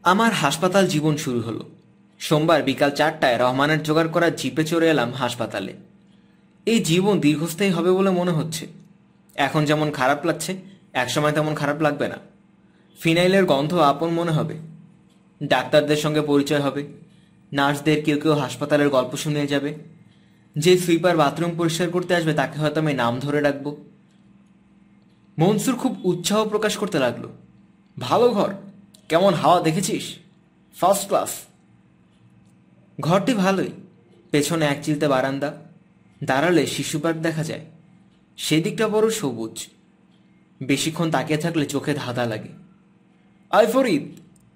আমার হাসপাতাল জীবন শুরু হলো। সোমবার বিকাল 4টায় রহমানের জোগাড় করা জিপে চড়ে এলাম হাসপাতালে। এই জীবন দীর্ঘস্থায়ী হবে বলে মনে হচ্ছে। এখন যেমন খারাপ লাগছে, একসময় তেমন খারাপ লাগবে না। ফিনাইলের গন্ধ আপন মনে হবে। ডাক্তারদের সঙ্গে পরিচয় হবে। নার্সদের কেউ কেউ হাসপাতালের গল্প শুনিয়ে যাবে। যে সুইপার বাথরুম পরিষ্কার করতে আসবে তাকে হয়তো আমি নাম ধরে ডাকবো। মনসুর খুব উৎসাহ প্রকাশ করতে লাগলো। ভালো ঘর, কেমন হাওয়া দেখেছিস? First class. ঘরটি ভালোই। পেছনে এক চিলতে বারান্দা, দাঁড়ালে শিশু পার্ক দেখা যায়। সেদিকটা বড় সবুজ। বেশিক্ষণ তাকিয়ে থাকলে চোখে ধাঁধা লাগে। I Farid,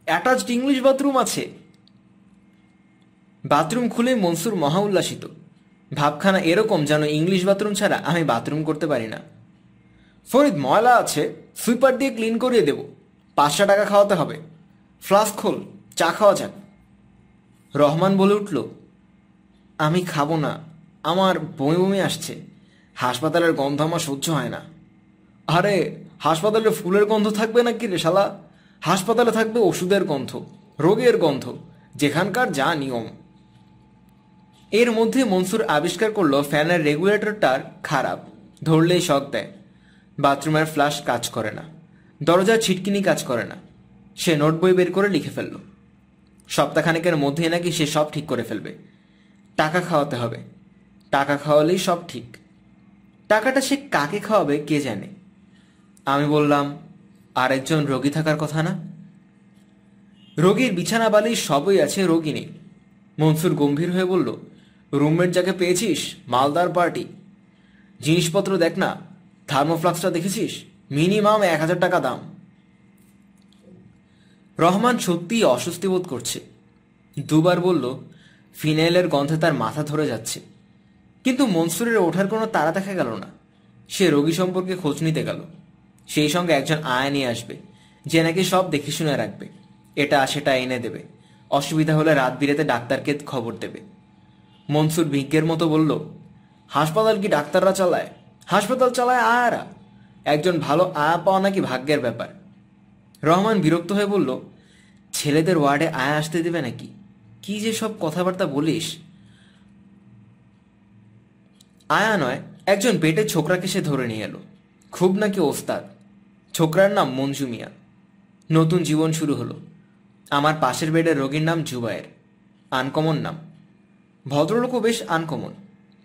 attached English bathroom আছে। বাথরুম খুলে মনসুর মহা উল্লাসিত। ভাবখানা এরকম যেন ইংলিশ বাথরুম ছাড়া আমি বাথরুম করতে পারি না। ফরিদ, ময়লা আছে, সুইপার দিয়ে ক্লিন করিয়ে দেব। 500 টাকা খাওয়াতে হবে। ফ্লাস্ক খোল, চা খাওয়া যাক। রহমান বলে উঠল, আমি খাবো না, আমার বমি বমি আসছে। হাসপাতালের গন্ধ আমার সহ্য হয় না। আরে, হাসপাতালে ফুলের গন্ধ থাকবে না কি রে শালা? হাসপাতালে থাকবে ওষুধের গন্ধ, রোগের গন্ধ, যেখানকার যা নিয়ম। এর মধ্যে মনসুর আবিষ্কার করলো ফ্যানের রেগুলেটরটার খারাপ, ধরলেই শক দেয়। বাথরুমের ফ্লাশ কাজ করে না, দরজার ছিটকিনি কাজ করে না। সে নোট বই বের করে লিখে ফেলল। সপ্তাহখানেকের মধ্যেই নাকি সে সব ঠিক করে ফেলবে। টাকা খাওয়াতে হবে, টাকা খাওয়ালেই সব ঠিক। টাকাটা সে কাকে খাওয়াবে কে জানে। আমি বললাম, আরেকজন রোগী থাকার কথা না? রোগীর বিছানা বালি সবই আছে, রোগী নেই। মনসুর গম্ভীর হয়ে বলল, রুমমেট যাকে পেয়েছিস, মালদার পার্টি। জিনিসপত্র দেখ না, থার্মোফ্লাক্সটা দেখেছিস? মিনিমাম 1000 টাকা দাম। রহমান সত্যিই অস্বস্তি বোধ করছে। দুবার বলল, ফিনাইলের গন্ধে তার মাথা ধরে যাচ্ছে। কিন্তু মনসুরের ওঠার কোনো তাড়া দেখা গেল না। সে রোগী সম্পর্কে খোঁজ নিতে গেল। সেই সঙ্গে একজন আয়া নিয়ে আসবে, যে নাকি সব দেখে শুনে রাখবে, এটা সেটা এনে দেবে। অসুবিধা হলে রাত বিরেতে ডাক্তারকে খবর দেবে। মনসুর ভিজ্ঞের মতো বলল, হাসপাতাল কি ডাক্তাররা চালায়? হাসপাতাল চালায় আয়ারা। একজন ভালো আয়া পাওয়া নাকি ভাগ্যের ব্যাপার। রহমান বিরক্ত হয়ে বলল, ছেলেদের ওয়ার্ডে আয়া আসতে দেবে নাকি? কি যে সব কথাবার্তা বলিস। আয়া নয়, একজন পেটে ছোকরাকে সে ধরে নিয়ে এলো। খুব নাকি ওস্তাদ। ছোকরার নাম মঞ্জু মিয়া। নতুন জীবন শুরু হলো। আমার পাশের বেডের রোগীর নাম জুবায়ের। আনকমন নাম। ভদ্রলোকও বেশ আনকমন।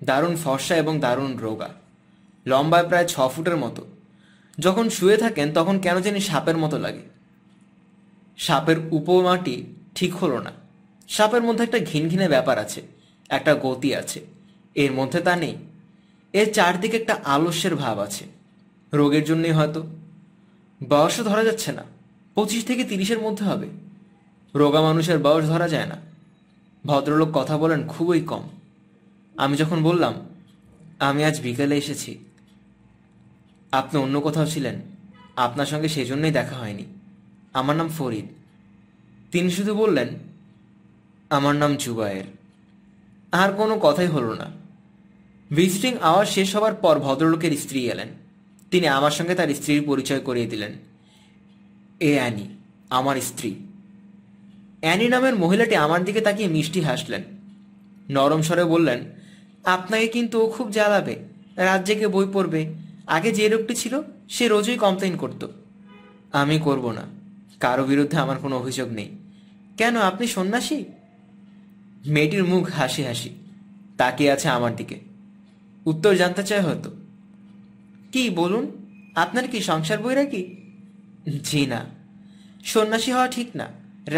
দারুণ ফর্সা এবং দারুণ রোগা। লম্বায় প্রায় 6 ফুটের মতো। যখন শুয়ে থাকেন তখন কেন জানি সাপের মতো লাগে। সাপের উপমাটি ঠিক হলো না। সাপের মধ্যে একটা ঘিনঘিনে ব্যাপার আছে, একটা গতি আছে। এর মধ্যে তা নেই। এর চারদিকে একটা আলস্যের ভাব আছে। রোগের জন্যই হয়তো। বয়সও ধরা যাচ্ছে না। 25 থেকে 30-এর মধ্যে হবে। রোগা মানুষের বয়স ধরা যায় না। ভদ্রলোক কথা বলেন খুবই কম। আমি যখন বললাম, আমি আজ বিকেলে এসেছি, আপনি অন্য কোথাও ছিলেন, আপনার সঙ্গে সেজন্যই দেখা হয়নি, আমার নাম ফরিদ, তিনি শুধু বললেন, আমার নাম জুবায়ের। আর কোনো কথাই হলো না। ভিজিটিং আওয়ার শেষ হবার পর ভদ্রলোকের স্ত্রী এলেন। তিনি আমার সঙ্গে তার স্ত্রীর পরিচয় করিয়ে দিলেন। এ অ্যানি, আমার স্ত্রী। অ্যানি নামের মহিলাটি আমার দিকে তাকিয়ে মিষ্টি হাসলেন। নরম স্বরে বললেন, আপনাকে কিন্তু ও খুব জ্বালাবে। রাত জেগে বই পড়বে। আগে যে রোগটি ছিল সে রোজই কমপ্লেন করত। আমি করব না। কারো বিরুদ্ধে আমার কোনো অভিযোগ নেই। কেন, আপনি সন্ন্যাসী? মেয়েটির মুখ হাসি হাসি, তাকিয়ে আছে আমার দিকে। উত্তর জানতে চায় হয়তো। কি বলুন, আপনার কি সংসার বৈরাগী? জি না, সন্ন্যাসী হওয়া ঠিক না।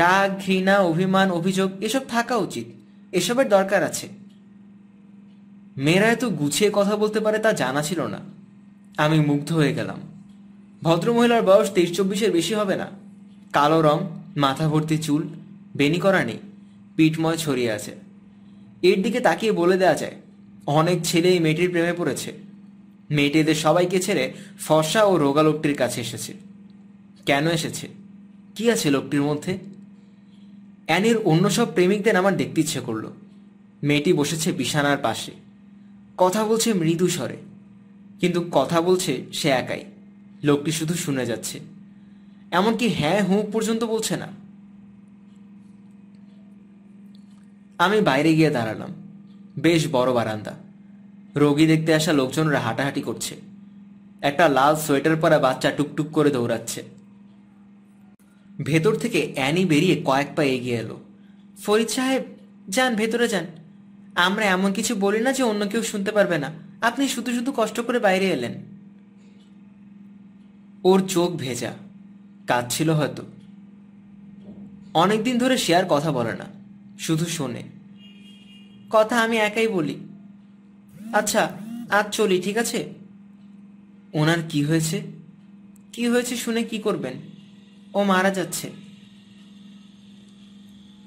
রাগ, ঘৃণা, অভিমান, অভিযোগ এসব থাকা উচিত। এসবের দরকার আছে। মেয়েরা এত গুছিয়ে কথা বলতে পারে তা জানা ছিল না। আমি মুগ্ধ হয়ে গেলাম। ভদ্রমহিলার বয়স 23-24-এর বেশি হবে না। কালো রং, মাথা ভর্তি চুল, বেনি করা নেই, পিঠময় ছড়িয়ে আছে। এর দিকে তাকিয়ে বলে দেওয়া যায়, অনেক ছেলে এই মেয়েটির প্রেমে পড়েছে। মেয়েটি এদের সবাইকে ছেড়ে ফর্সা ও রোগা লোকটির কাছে এসেছে। কেন এসেছে? কি আছে লোকটির মধ্যে? অ্যানির অন্য সব প্রেমিকদের আমার দেখতে ইচ্ছে করল। মেয়েটি বসেছে বিছানার পাশে, কথা বলছে মৃদু স্বরে। কিন্তু কথা বলছে সে একাই। লোকটি শুধু শুনে যাচ্ছে। এমনকি হ্যাঁ হুঁ পর্যন্ত বলছে না। আমি বাইরে গিয়ে দাঁড়ালাম। বেশ বড় বারান্দা। রোগী দেখতে আসা লোকজনরা হাঁটাহাঁটি করছে। একটা লাল সোয়েটার পরা বাচ্চা টুকটুক করে দৌড়াচ্ছে। ভেতর থেকে অ্যানি বেরিয়ে কয়েক পা এগিয়ে এলো। ফরিদ সাহেব, যান, ভেতরে যান। আমরা এমন কিছু বলি না যে অন্য কেউ শুনতে পারবে না। আপনি শুধু শুধু কষ্ট করে বাইরে এলেন। ওর চোখ ভেজা, কাঁদছিল হয়তো। অনেকদিন ধরে সে আর কথা বলে না, শুধু শোনে। কথা আমি একাই বলি। আচ্ছা, আজ চলি, ঠিক আছে? ওনার কি হয়েছে? কি হয়েছে শুনে কি করবেন? ও মারা যাচ্ছে।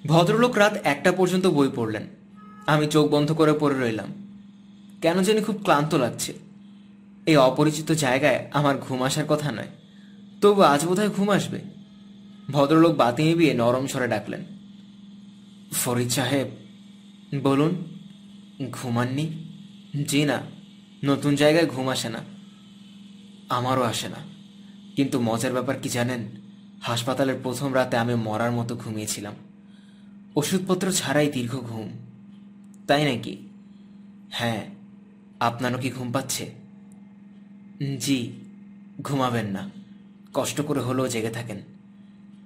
ভদ্রলোক রাত 1টা পর্যন্ত বই পড়লেন। আমি চোখ বন্ধ করে পড়ে রইলাম। কেন জানি খুব ক্লান্ত লাগছে। এই অপরিচিত জায়গায় আমার ঘুম আসার কথা নয়, তবু আজ বোধহয় ঘুম আসবে। ভদ্রলোক বাতি নিভিয়ে নরম স্বরে ডাকলেন, ফরিদ সাহেব। বলুন। ঘুমাননি? জি না, নতুন জায়গায় ঘুম আসে না। আমারও আসে না। কিন্তু মজার ব্যাপার কি জানেন? হাসপাতালের প্রথম রাতে আমি মরার মতো ঘুমিয়েছিলাম। ওষুধপত্র ছাড়াই দীর্ঘ ঘুম। তাই নাকি? হ্যাঁ। আপনারও কি ঘুম পাচ্ছে? জি। ঘুমাবেন না, কষ্ট করে হলেও জেগে থাকেন।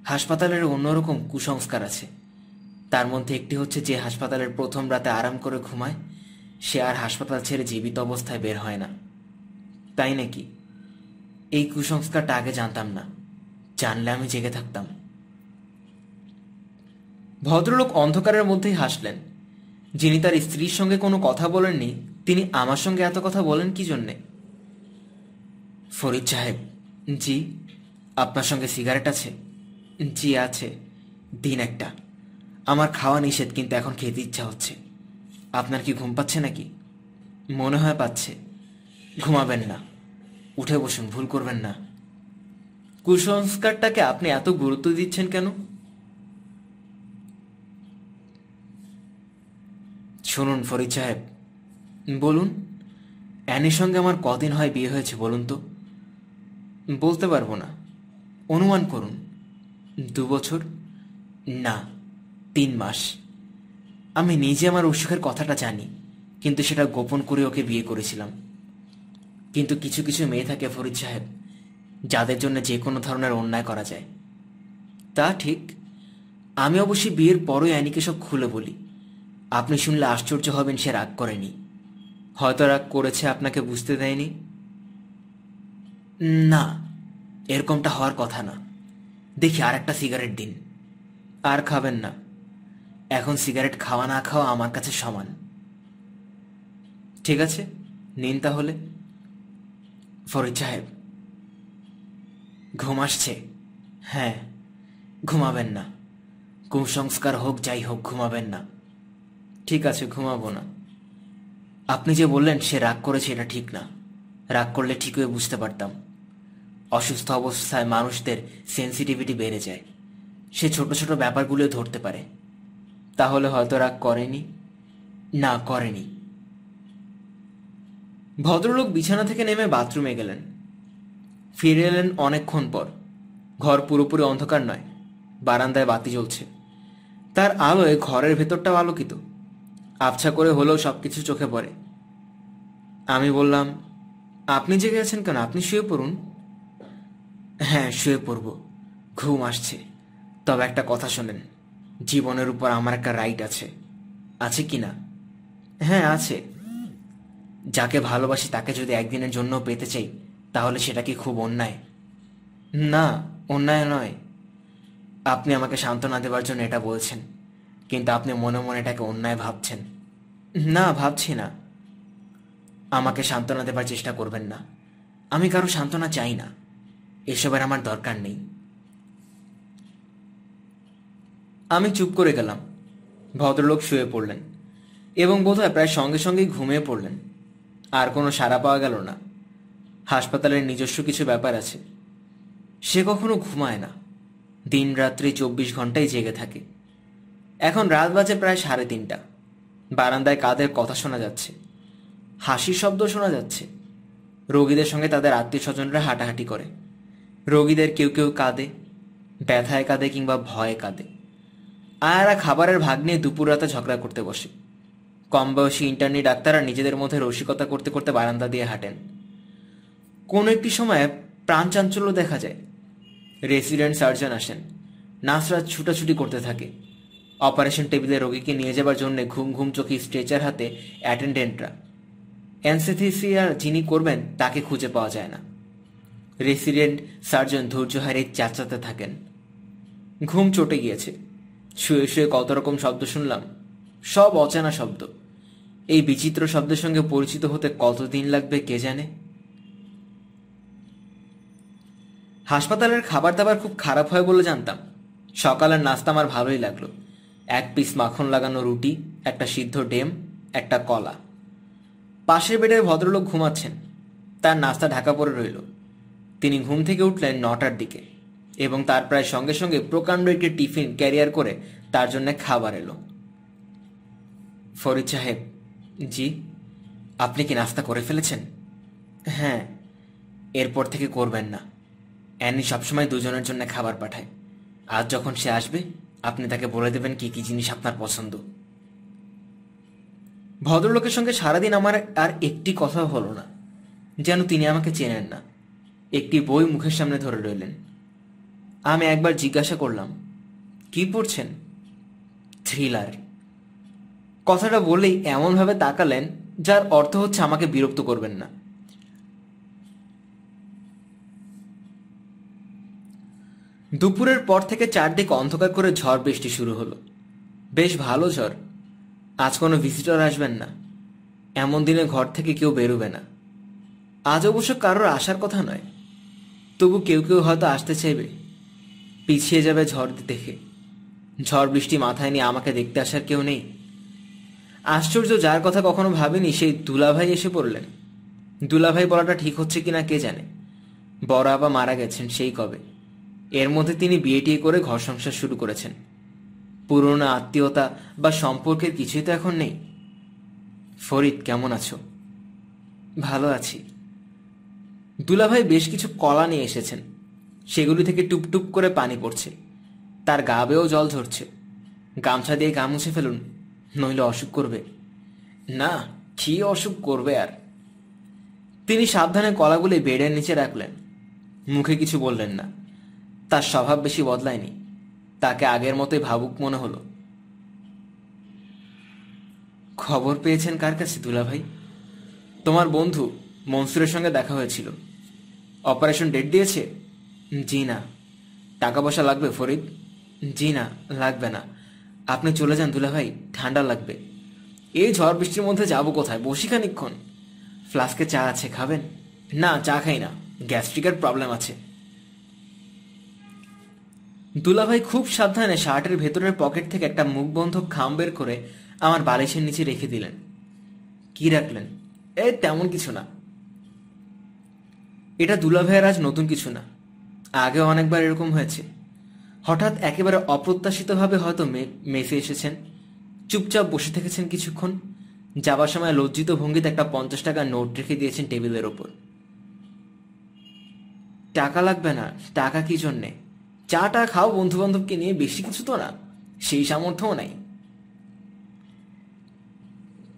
হাসপাতালের অন্যরকম কুসংস্কার আছে। তার মধ্যে একটি হচ্ছে, যে হাসপাতালের প্রথম রাতে আরাম করে ঘুমায় সে আর হাসপাতাল ছেড়ে জীবিত অবস্থায় বের হয় না। তাই নাকি? এই কুসংস্কারটা আগে জানতাম না। জানলে আমি জেগে থাকতাম। ভদ্রলোক অন্ধকারের মধ্যেই হাসলেন। যিনি তার স্ত্রীর সঙ্গে কোনো কথা বলেননি, তিনি আমার সঙ্গে এত কথা বলেন কি জন্যে? ফরিদ সাহেব। জি। আপনার সঙ্গে সিগারেট আছে? জি আছে। দিন একটা। আমার খাওয়া নিষেধ, কিন্তু এখন খেতে ইচ্ছা হচ্ছে। আপনার কি ঘুম পাচ্ছে নাকি? মনে হয় পাচ্ছে। ঘুমাবেন না, উঠে বসুন, ভুল করবেন না। কুসংস্কারটাকে আপনি এত গুরুত্ব দিচ্ছেন কেন? শুনুন ফরিদ সাহেব। বলুন। অ্যানির সঙ্গে আমার কদিন হয় বিয়ে হয়েছে বলুন তো? বলতে পারবো না। অনুমান করুন। 2 বছর? না, 3 মাস। আমি নিজে আমার অসুখের কথাটা জানি, কিন্তু সেটা গোপন করে ওকে বিয়ে করেছিলাম। কিন্তু কিছু কিছু মেয়ে থাকে ফরিদ সাহেব, যাদের জন্য যে কোনো ধরনের অন্যায় করা যায়। তা ঠিক। আমি অবশ্যই বিয়ের পরই অ্যানিকে সব খুলে বলি। আপনি শুনলে আশ্চর্য হবেন, সে রাগ করেনি। হয়তো রাগ করেছে, আপনাকে বুঝতে দেয়নি। না, এরকমটা হওয়ার কথা না। দেখি আর একটা সিগারেট দিন। আর খাবেন না? এখন সিগারেট খাওয়া না খাওয়া আমার কাছে সমান। ঠিক আছে, নিন তাহলে। ফরিদ সাহেব। ঘুম আসছে? হ্যাঁ। ঘুমাবেন না। কুসংস্কার হোক যাই হোক, ঘুমাবেন না। ঠিক আছে, ঘুমাবো না। আপনি যে বললেন সে রাগ করেছে, এটা ঠিক না। রাগ করলে ঠিক হয়ে বুঝতে পারতাম। অসুস্থ অবস্থায় মানুষদের সেন্সিটিভিটি বেড়ে যায়। সে ছোট ছোট ব্যাপারগুলো ধরতে পারে। তাহলে হয়তো রাগ করেনি। না, করেনি। ভদ্রলোক বিছানা থেকে নেমে বাথরুমে গেলেন। ফিরে এলেন অনেকক্ষণ পর। ঘর পুরোপুরি অন্ধকার নয়, বারান্দায় বাতি জ্বলছে। তার আলোয় ঘরের ভেতরটাও আলোকিত। আবছা করে হলেও সবকিছু চোখে পড়ে। আমি বললাম, আপনি জেগে আছেন কেন? আপনি শুয়ে পড়ুন। হ্যাঁ, শুয়ে পড়ব। ঘুম আসছে। তবে একটা কথা শোনেন, জীবনের উপর আমার একটা রাইট আছে। আছে কি না? হ্যাঁ, আছে। যাকে ভালোবাসি তাকে যদি একদিনের জন্য পেতে চাই, তাহলে সেটা কি খুব অন্যায়? না, অন্যায় নয়। আপনি আমাকে সান্ত্বনা দেওয়ার জন্য এটা বলছেন, কিন্তু আপনি মনে মনে এটাকে অন্যায় ভাবছেন। না, ভাবছি না। আমাকে সান্ত্বনা দেবার চেষ্টা করবেন না। আমি কারো সান্ত্বনা চাই না। এসবের আমার দরকার নেই। আমি চুপ করে গেলাম। ভদ্রলোক শুয়ে পড়লেন এবং বোধহয় প্রায় সঙ্গে সঙ্গেই ঘুমিয়ে পড়লেন। আর কোনো সাড়া পাওয়া গেল না। হাসপাতালের নিজস্ব কিছু ব্যাপার আছে। সে কখনো ঘুমায় না। দিন রাত্রি 24 ঘন্টাই জেগে থাকে। এখন রাত বাজে প্রায় 3:30। বারান্দায় কাদের কথা শোনা যাচ্ছে। হাসির শব্দ শোনা যাচ্ছে। রোগীদের সঙ্গে তাদের আত্মীয় স্বজনরা হাঁটাহাঁটি করে। রোগীদের কেউ কেউ কাঁদে, ব্যথায় কাঁদে কিংবা ভয়ে কাঁদে। আয়ারা খাবারের ভাগ নিয়ে দুপুর রাতে ঝগড়া করতে বসে। কম বয়সী ইন্টার্নি ডাক্তাররা নিজেদের মধ্যে রসিকতা করতে করতে বারান্দা দিয়ে হাঁটেন। কোনো একটি সময়ে প্রাণ চাঞ্চল্য দেখা যায়। রেসিডেন্ট সার্জন আসেন। নার্সরা ছুটাছুটি করতে থাকে। অপারেশন টেবিলে রোগীকে নিয়ে যাবার জন্য ঘুম ঘুম চোখে স্ট্রেচার হাতে অ্যাটেন্ডেন্টরা। অ্যানস্থেসিয়া যিনি করবেন তাকে খুঁজে পাওয়া যায় না। রেসিডেন্ট সার্জন ধৈর্য হারিয়ে চেঁচাতে থাকেন। ঘুম চটে গিয়েছে। শুয়ে শুয়ে কত রকম শব্দ শুনলাম, সব অচেনা শব্দ। এই বিচিত্র শব্দের সঙ্গে পরিচিত হতে কতদিন লাগবে কে জানে। হাসপাতালের খাবার দাবার খুব খারাপ হয় বলে জানতাম। সকালের নাস্তা আমার ভালোই লাগলো। 1 পিস মাখন লাগানো রুটি, একটা সিদ্ধ ডিম, একটা কলা। পাশের বেডের ভদ্রলোক ঘুমাচ্ছেন। তার নাস্তা ঢাকা পড়ে রইল। তিনি ঘুম থেকে উঠলেন 9টার দিকে এবং তার প্রায় সঙ্গে সঙ্গে প্রকাণ্ড একটি টিফিন ক্যারিয়ার করে তার জন্য খাবার এলো। ফরিদ সাহেব। জি। আপনি কি নাস্তা করে ফেলেছেন? হ্যাঁ। এরপর থেকে করবেন না। অ্যানি সবসময় দুজনের জন্য খাবার পাঠায়। আজ যখন সে আসবে আপনি তাকে বলে দেবেন কি কি জিনিস আপনার পছন্দ। ভদ্রলোকের সঙ্গে সারাদিন আমার আর একটি কথাও হলো না, যেন তিনি আমাকে চেনেন না। একটি বই মুখের সামনে ধরে রইলেন। আমি একবার জিজ্ঞাসা করলাম, কি পড়ছেন? থ্রিলার। কথাটা বলেই এমনভাবে তাকালেন যার অর্থ হচ্ছে আমাকে বিরক্ত করবেন না। দুপুরের পর থেকে চারদিক অন্ধকার করে ঝড় বৃষ্টি শুরু হলো। বেশ ভালো ঝড়। আজ কোনো ভিজিটর আসবেন না। এমন দিনে ঘর থেকে কেউ বেরোবে না। আজ অবশ্য কারোর আসার কথা নয়, তবু কেউ কেউ হয়তো আসতে চাইবে। পিছিয়ে যাবে ঝড় দেখে। ঝড় বৃষ্টি মাথায় নিয়ে আমাকে দেখতে আসার কেউ নেই। আশ্চর্য, যার কথা কখনো ভাবিনি সেই দুলাভাই এসে পড়লেন। দুলাভাই বলাটা ঠিক হচ্ছে কিনা কে জানে। বড় আবা মারা গেছেন সেই কবে। এর মধ্যে তিনি বিয়ে টিয়ে করে ঘর সংসার শুরু করেছেন। পুরনো আত্মীয়তা বা সম্পর্কের কিছুই তো এখন নেই। ফরিদ, কেমন আছো? ভালো আছি। দুলাভাই বেশ কিছু কলা নিয়ে এসেছেন। সেগুলি থেকে টুপটুপ করে পানি পড়ছে। তার গা বেয়েও জল ঝরছে। গামছা দিয়ে গা মুছে ফেলুন, নইলে অসুখ করবে। না, কি অসুখ করবে আর। তিনি সাবধানে কলাগুলি বেডের নিচে রাখলেন। মুখে কিছু বললেন না। তার স্বভাব বেশি বদলায়নি। তাকে আগের মতোই ভাবুক মনে হলো। খবর পেয়েছেন কার কাছে দুলাভাই? তোমার বন্ধু মনসুরের সঙ্গে দেখা হয়েছিল। অপারেশন ডেট দিয়েছে? জি না। টাকা পয়সা লাগবে ফরিদ? জি না, লাগবে না। আপনি চলে যান দুলাভাই, ঠান্ডা লাগবে। এই ঝড় বৃষ্টির মধ্যে যাবো কোথায়? বসি খানিকক্ষণ। ফ্লাস্কে চা আছে, খাবেন? না, চা খাই না, গ্যাস্ট্রিকের প্রবলেম আছে। দুলাভাই খুব সাবধানে শার্টের ভেতরের পকেট থেকে একটা মুখবন্ধ খাম বের করে আমার বালিশের নিচে রেখে দিলেন। কি রাখলেন? তেমন কিছু না। এটা দুলাভাইয়ের আজ নতুন কিছু না। আগেও অনেকবার এরকম হয়েছে। হঠাৎ একেবারে অপ্রত্যাশিতভাবে হয়তো মেসে এসেছেন, চুপচাপ বসে থেকেছেন কিছুক্ষণ, যাবার সময় লজ্জিত ভঙ্গিতে একটা 50 টাকার নোট রেখে দিয়েছেন টেবিলের ওপর। টাকা লাগবে না। টাকা কি জন্যে? চাটা খাও বন্ধু বান্ধবকে নিয়ে, বেশি কিছু তো না, সেই সামর্থ্যও নাই।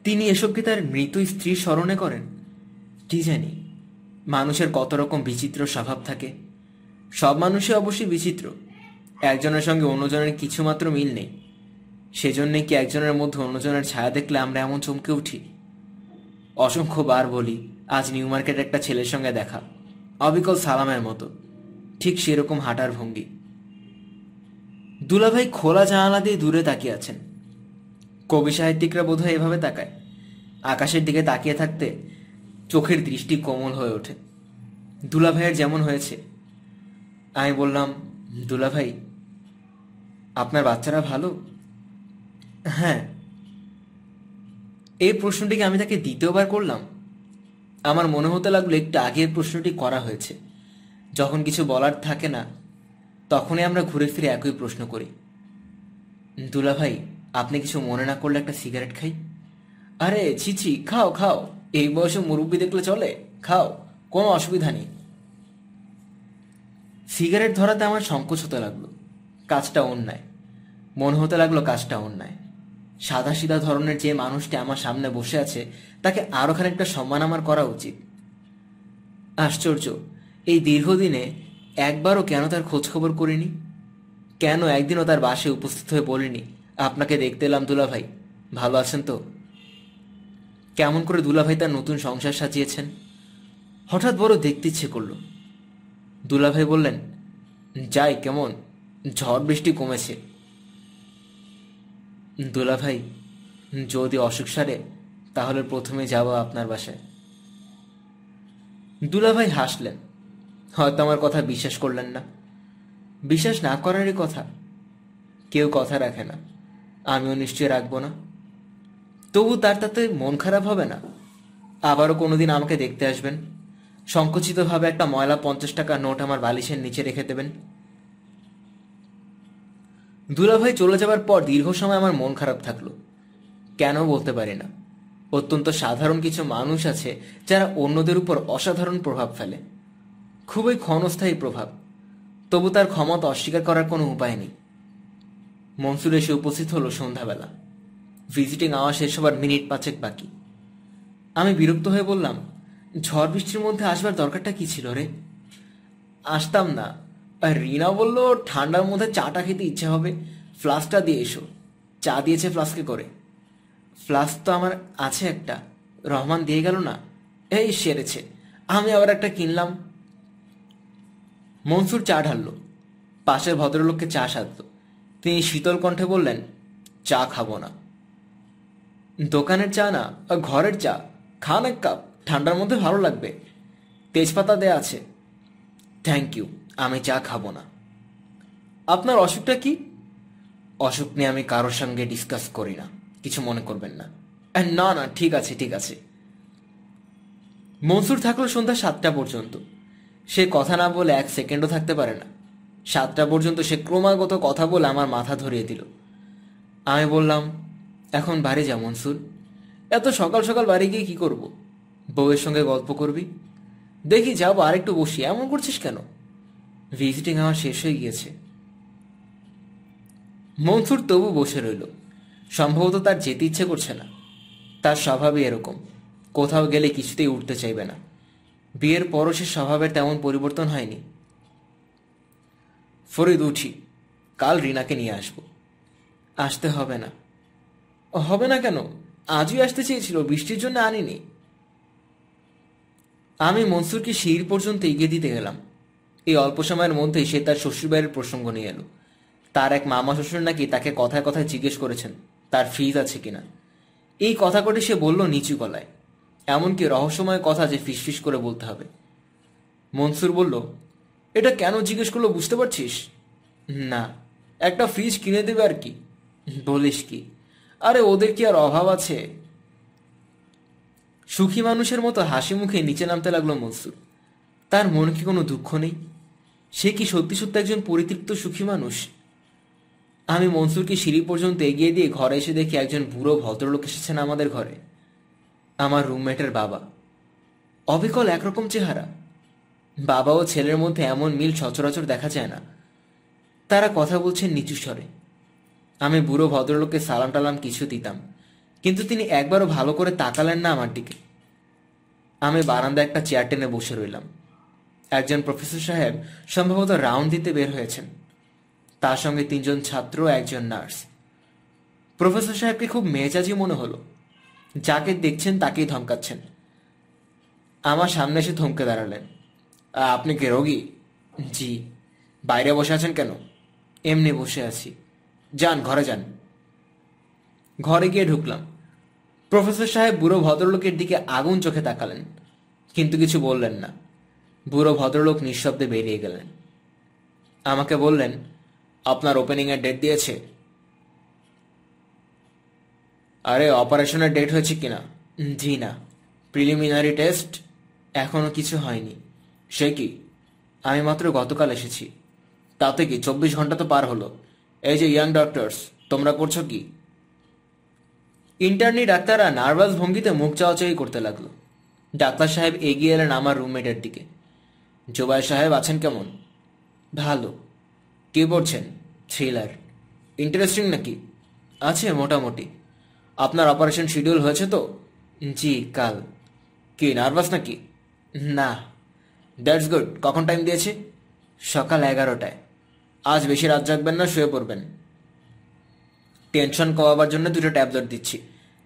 তিনি এসব কি তার মৃত স্ত্রীর স্মরণে করেন? কি জানি। মানুষের কত রকম বিচিত্র স্বভাব থাকে। সব মানুষই অবশ্যই বিচিত্র। একজনের সঙ্গে অন্যজনের কিছুমাত্র মিল নেই। সেজন্যে কি একজনের মধ্যে অন্যজনের ছায়া দেখলে আমরা এমন চমকে উঠি? অসংখ্য বার বলি, আজ নিউ মার্কেটে একটা ছেলের সঙ্গে দেখা, অবিকল সালামের মতো, ঠিক সেরকম হাঁটার ভঙ্গি। দুলাভাই খোলা জানালা দিয়ে দূরে তাকিয়ে আছেন। কবি সাহিত্যিকরা বোধহয় এভাবে তাকায়। আকাশের দিকে তাকিয়ে থাকতে চোখের দৃষ্টি কোমল হয়ে ওঠে। দুলাভাইয়ের যেমন হয়েছে। আমি বললাম, দুলাভাই, আপনার বাচ্চারা ভালো? হ্যাঁ। এই প্রশ্নটিকে আমি তাকে দ্বিতীয়বার করলাম। আমার মনে হতে লাগলো একটু আগের প্রশ্নটি করা হয়েছে। যখন কিছু বলার থাকে না, তখনই আমরা ঘুরে ফিরে একই প্রশ্ন করি। দুলাভাই, আপনি কিছু মনে না করলে একটা সিগারেট খাই? আরে ছিছি, খাও খাও, এই বয়সে মুরব্বি দেখলে চলে, খাও, কোনো অসুবিধা নেই। সিগারেট ধরাতে আমার সংকোচ হতে লাগলো। কাজটা অন্যায়। মনে হতে লাগলো কাজটা অন্যায়। সাদাসিধা ধরনের যে মানুষটি আমার সামনে বসে আছে তাকে আরো খানিকটা সম্মান আমার করা উচিত। আশ্চর্য, এই দীর্ঘদিনে একবারও কেন তার খোঁজ খবর করিনি? কেন একদিনও তার বাসায় উপস্থিত হয়ে বলিনি, আপনাকে দেখতে এলাম দুলাভাই, ভালো আছেন তো? কেমন করে দুলাভাই তার নতুন সংসার সাজিয়েছেন? হঠাৎ বড় দেখতে ইচ্ছে করল। দুলাভাই বললেন, যাই, কেমন ঝড় বৃষ্টি কমেছে? দুলাভাই, যদি অসুখ সারে তাহলে প্রথমে যাব আপনার বাসায়। দুলাভাই হাসলেন। হয়তো আমার কথা বিশ্বাস করলেন না। বিশ্বাস না করারই কথা। কেউ কথা রাখে না, আমিও নিশ্চয় রাখবো না। তবু তাতে মন খারাপ হবে না? আবারও কোনোদিন আমাকে দেখতে আসবেন, সংকুচিতভাবে একটা ময়লা 50 টাকার নোট আমার বালিশের নিচে রেখে দেবেন। দুলাভাই চলে যাবার পর দীর্ঘ সময় আমার মন খারাপ থাকলো। কেন বলতে পারি না। অত্যন্ত সাধারণ কিছু মানুষ আছে যারা অন্যদের উপর অসাধারণ প্রভাব ফেলে, খুবই ক্ষণস্থায়ী প্রভাব। তবু তার ক্ষমতা অস্বীকার করার কোনো উপায় নেই। মনসুর এসে উপস্থিত হলো সন্ধ্যাবেলা। ভিজিটিং আওয়ার শেষ হবার মিনিট 5 বাকি। আমি বিরক্ত হয়ে বললাম, ঝড় বৃষ্টির মধ্যে আসবার দরকারটা কি ছিল রে? আসতাম না। আর রিনা বলল ঠান্ডার মধ্যে চাটা খেতে ইচ্ছে হবে, ফ্লাস্কটা দিয়ে এসো। চা দিয়েছে ফ্লাস্কে করে। ফ্লাস্ক তো আমার আছে একটা, রহমান দিয়ে গেল না। এই সেরেছে, আমি আবার একটা কিনলাম। মনসুর চা ঢাললো, পাশের ভদ্রলোককে চা সাধল। তিনি শীতল কণ্ঠে বললেন, চা খাবো না। দোকানের চা না, ঘরের চা খান, এক কাপ, ঠান্ডার মধ্যে ভালো লাগবে, তেজপাতা দেয়া আছে। থ্যাংক ইউ, আমি চা খাবো না। আপনার অসুখটা কি? অসুখ নিয়ে আমি কারোর সঙ্গে ডিসকাস করি না, কিছু মনে করবেন না। না না, ঠিক আছে ঠিক আছে। মনসুর থাকলো সন্ধ্যা 7টা পর্যন্ত। সে কথা না বলে 1 সেকেন্ডও থাকতে পারে না। 7টা পর্যন্ত সে ক্রমাগত কথা বলে আমার মাথা ধরিয়ে দিল। আমি বললাম, এখন বাড়ি যা মনসুর। এত সকাল সকাল বাড়ি গিয়ে কি করব? বউয়ের সঙ্গে গল্প করবি? দেখি যাবো, আরেকটু বসি, এমন করছিস কেন? ভিজিটিং আমার শেষ হয়ে গিয়েছে। মনসুর তবু বসে রইল। সম্ভবত তার যেতে ইচ্ছে করছে না। তার স্বভাবই এরকম, কোথাও গেলে কিছুতেই উঠতে চাইবে না। বিয়ের পরও সে স্বভাবের তেমন পরিবর্তন হয়নি। ফরিদ, উঠি, কাল রিনাকে নিয়ে আসবো। আসতে হবে না। হবে না কেন? আজই আসতে চেয়েছিল, বৃষ্টির জন্য আনিনি। আমি মনসুরকে সিঁড়ি পর্যন্ত এগিয়ে দিতে গেলাম। এই অল্প সময়ের মধ্যেই সে তার শ্বশুরবাড়ির প্রসঙ্গ নিয়ে এলো। তার এক মামা শ্বশুর নাকি তাকে কথায় কথায় জিজ্ঞেস করেছেন তার ফিজ আছে কিনা। এই কথা কটি সে বলল নিচু গলায়, এমনকি রহস্যময় কথা যে ফিসফিস করে বলতে হবে। মনসুর বলল, এটা কেন জিজ্ঞেস করলো বুঝতে পারছিস? না, একটা ফ্রিজ কিনে দেবে আর কি। বলিস কি? আরে ওদের কি আর অভাব আছে? সুখী মানুষের মতো হাসি মুখে নিচে নামতে লাগলো মনসুর। তার মনে কি কোনো দুঃখ নেই? সে কি সত্যি সত্যি একজন পরিতৃপ্ত সুখী মানুষ? আমি মনসুরকে সিঁড়ি পর্যন্ত এগিয়ে দিয়ে ঘরে এসে দেখি একজন বুড়ো ভদ্রলোক এসেছেন আমাদের ঘরে। আমার রুমমেটের বাবা। অবিকল একরকম চেহারা। বাবা ও ছেলের মধ্যে এমন মিল সচরাচর দেখা যায় না। তারা কথা বলছেন নিচু স্বরে। আমি বুড়ো ভদ্রলোককে সালাম টালাম কিছু দিতাম, কিন্তু তিনি একবারও ভালো করে তাকালেন না আমার দিকে। আমি বারান্দায় একটা চেয়ার টেনে বসে রইলাম। একজন প্রফেসর সাহেব সম্ভবত রাউন্ড দিতে বের হয়েছেন। তার সঙ্গে 3 জন ছাত্র, একজন নার্স। প্রফেসর সাহেবকে খুব মেজাজি মনে হলো। যাকে দেখছেন তাকেই ধমকাচ্ছেন। আমার সামনে এসে থমকে দাঁড়ালেন। আপনি কি রোগী? জি। বাইরে বসে আছেন কেন? এমনি বসে আছি। যান, ঘরে যান। ঘরে গিয়ে ঢুকলাম। প্রফেসর সাহেব বুড়ো ভদ্রলোকের দিকে আগুন চোখে তাকালেন, কিন্তু কিছু বললেন না। বুড়ো ভদ্রলোক নিঃশব্দে বেরিয়ে গেলেন। আমাকে বললেন, আপনার ওপেনিং এর ডেট দিয়েছে? আরে, অপারেশনের ডেট হয়েছে কিনা? জি না। Preliminary test? এখনো কিছু হয়নি। সে কি? আমি মাত্র গতকাল এসেছি। তাতে কি, 24 ঘন্টা তো পার হলো। এই যে ইয়াং ডক্টরস, তোমরা করছো কি? ইন্টার্নি ডাক্তাররা নার্ভাস ভঙ্গিতে মুখ চাওয়াচাই করতে লাগলো। ডাক্তার সাহেব এগিয়ে এলেন আমার রুমমেটের দিকে। জুবাই সাহেব আছেন কেমন? ভালো। কি পড়ছেন? থ্রিলার। ইন্টারেস্টিং নাকি? আছে মোটামুটি। আপনার অপারেশন শিডিউল হয়েছে তো? জি, কাল। কি নার্ভাস নাকি? না। That's good. কখন টাইম দিয়েছে? সকাল 11টায়। আজ বেশি রাত জাগবেন না, শুয়ে পড়বেন। টেনশন কমাবার জন্য 2টা ট্যাবলেট দিচ্ছি,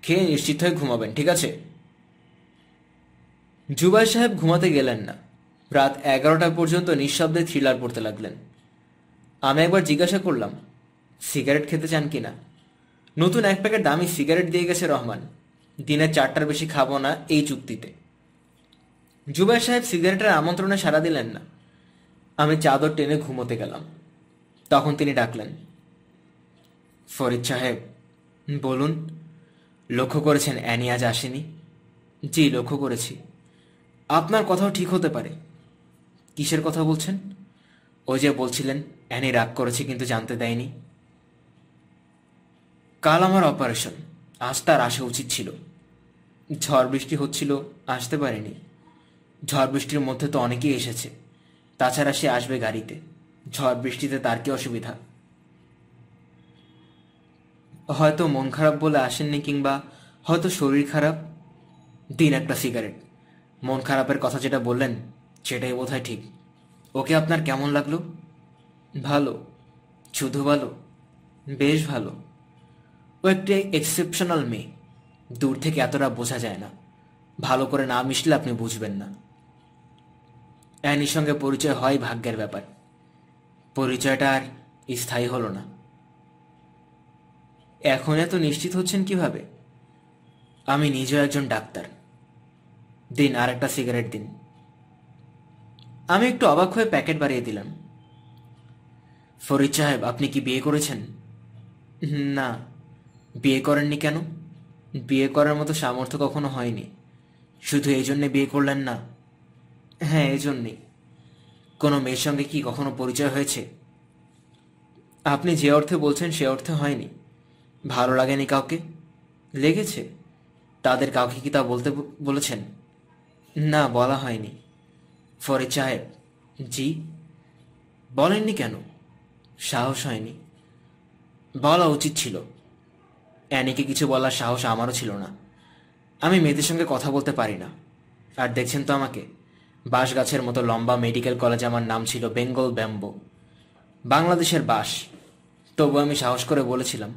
খেয়ে নিশ্চিত হয়ে ঘুমাবেন, ঠিক আছে? জুবাই সাহেব ঘুমাতে গেলেন না। রাত 11টা পর্যন্ত নিঃশব্দে থ্রিলার পড়তে লাগলেন। আমি একবার জিজ্ঞাসা করলাম, সিগারেট খেতে চান কিনা? নতুন 1 প্যাকেট দামি সিগারেট দিয়ে গেছে রহমান। দিনে 4টার বেশি খাবো না এই চুক্তিতে। জুবাই সাহেব সিগারেটের আমন্ত্রণে সাড়া দিলেন না। আমি চাদর টেনে ঘুমোতে গেলাম। তখন তিনি ডাকলেন, ফরিদ সাহেব। বলুন। লক্ষ্য করেছেন অ্যানি আজ আসেনি? জি, লক্ষ্য করেছি। আপনার কথাও ঠিক হতে পারে। কিসের কথা বলছেন? ওই যে বলছিলেন অ্যানি রাগ করেছে কিন্তু জানতে দেয়নি। কাল আমার অপারেশন, আজ তার আসা উচিত ছিল। ঝড় বৃষ্টি হচ্ছিল, আসতে পারেনি। ঝড় বৃষ্টির মধ্যে তো অনেকেই এসেছে। তাছাড়া সে আসবে গাড়িতে। ঝড় বৃষ্টিতে তার কি অসুবিধা? হয়তো মন খারাপ বলে আসেননি, কিংবা হয়তো শরীর খারাপ। দিন একটা সিগারেট। মন খারাপের কথা যেটা বললেন সেটাই বোধহয় ঠিক। ওকে আপনার কেমন লাগলো? ভালো। শুধু ভালো? বেশ ভালো। ও একটি এক্সেপশনাল মেয়ে। দূর থেকে এতটা বোঝা যায় না। ভালো করে না মিশলে আপনি বুঝবেন না। অ্যানির সঙ্গে পরিচয় হয় ভাগ্যের ব্যাপার। পরিচয়টা আর স্থায়ী হলো না। এখন এত নিশ্চিত হচ্ছেন কিভাবে? আমি নিজেও একজন ডাক্তার। দিন, আর একটা সিগারেট দিন। আমি একটু অবাক হয়ে প্যাকেট বাড়িয়ে দিলাম। ফরিদ সাহেব, আপনি কি বিয়ে করেছেন? না। বিয়ে করেননি কেন? বিয়ে করার মতো সামর্থ্য কখনো হয়নি। শুধু এই জন্যে বিয়ে করলেন না? হ্যাঁ, এই জন্যেই। কোনো মেয়ের সঙ্গে কি কখনো পরিচয় হয়েছে? আপনি যে অর্থে বলছেন সে অর্থে হয়নি। ভালো লাগেনি কাউকে? লেগেছে। তাদের কাউকে কি তা বলতে বলেছেন? না, বলা হয়নি। ফরিদ সাহেব। জি। বলেননি কেন? সাহস হয়নি। বলা উচিত ছিল। অ্যানিকে কিছু বলার সাহস আমারও ছিল না। আমি মেয়েদের সঙ্গে কথা বলতে পারি না। আর দেখছেন তো আমাকে, বাঁশ গাছের মতো লম্বা। মেডিকেল কলেজে আমার নাম ছিল বেঙ্গল ব্যাম্বো, বাংলাদেশের বাঁশ। তবু আমি সাহস করে বলেছিলাম।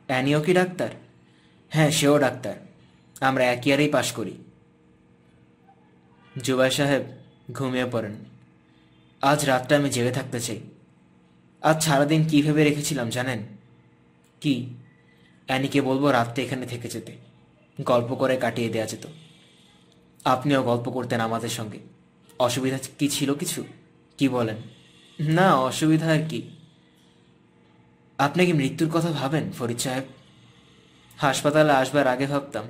অ্যানিও কি ডাক্তার? হ্যাঁ, সেও ডাক্তার। আমরা এক ইয়ারেই পাশ করি। জুবাই সাহেব, ঘুমিয়ে পড়েন। আজ রাতটা আমি জেগে থাকতে চাই। আজ সারাদিন কী ভেবে রেখেছিলাম জানেন? কি? অ্যানিকে বলবো রাতটা এখানে থেকে যেতে, গল্প করে কাটিয়ে দেওয়া যেত। আপনিও গল্প করতেন আমাদের সঙ্গে। অসুবিধা কি ছিল কিছু? কি বলেন? না, অসুবিধা আর কি। আপনি কি মৃত্যুর কথা ভাবেন ফরিদ সাহেব? হাসপাতালে আসবার আগে ভাবতাম,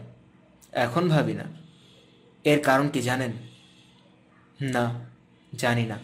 এখন ভাবি না। এর কারণ কি জানেন? না, জানি না।